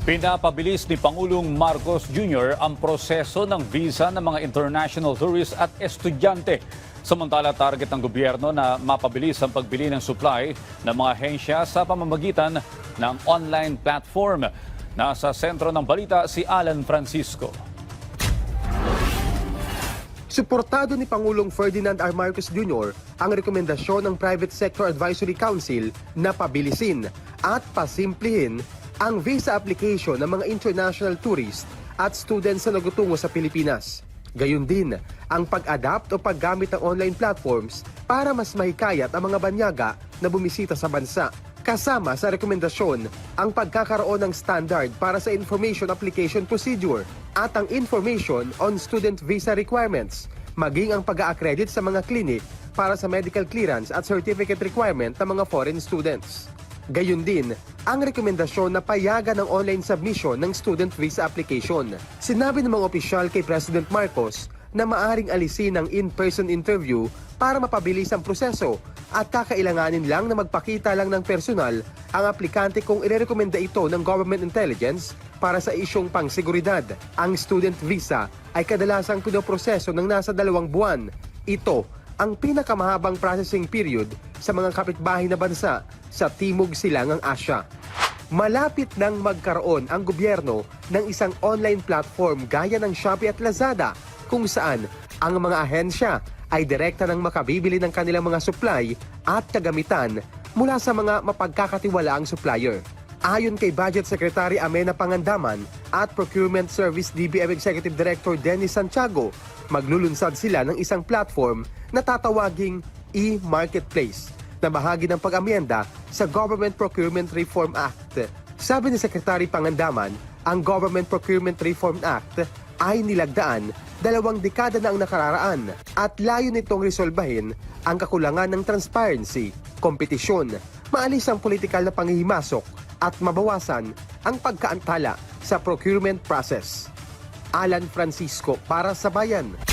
Pinapabilis ni Pangulong Marcos Jr. ang proseso ng visa ng mga international tourists at estudyante. Samantala, target ng gobyerno na mapabilis ang pagbili ng supply ng mga ahensya sa pamamagitan ng online platform. Nasa sentro ng balita si Alan Francisco. Suportado ni Pangulong Ferdinand R. Marcos Jr. ang rekomendasyon ng Private Sector Advisory Council na pabilisin at pasimplihin ang visa application ng mga international tourists at students na nagtutungo sa Pilipinas. Gayon din ang pag-adapt o paggamit ng online platforms para mas mahikayat ang mga banyaga na bumisita sa bansa. Kasama sa rekomendasyon ang pagkakaroon ng standard para sa information application procedure at ang information on student visa requirements, maging ang pag-a-accredit sa mga clinic para sa medical clearance at certificate requirement ng mga foreign students. Gayon din ang rekomendasyon na payagan ng online submission ng student visa application. Sinabi ng mga opisyal kay President Marcos na maaring alisin ang in-person interview para mapabilis ang proseso at kakailanganin lang na magpakita lang ng personal ang aplikante kung irerekomenda ito ng government intelligence para sa isyong pangseguridad. Ang student visa ay kadalasang pinoproseso ng nasa 2 buwan. Ito ang pinakamahabang processing period sa mga kapitbahay na bansa sa Timog Silangang Asya. Malapit nang magkaroon ang gobyerno ng isang online platform gaya ng Shopee at Lazada kung saan ang mga ahensya ay direkta nang makabibili ng kanilang mga supply at kagamitan mula sa mga mapagkakatiwalaang supplier. Ayon kay Budget Secretary Amena Pangandaman at Procurement Service DBM Executive Director Dennis Santiago, maglulunsad sila ng isang platform na tatawaging e-marketplace na bahagi ng pag-amyenda sa Government Procurement Reform Act. Sabi ni Secretary Pangandaman, ang Government Procurement Reform Act ay nilagdaan 2 dekada na ang nakararaan at layo nitong resolbahin ang kakulangan ng transparency, kompetisyon, maalis ang politikal na panghihimasok at mabawasan ang pagkaantala sa procurement process. Alan Francisco para sa Bayan.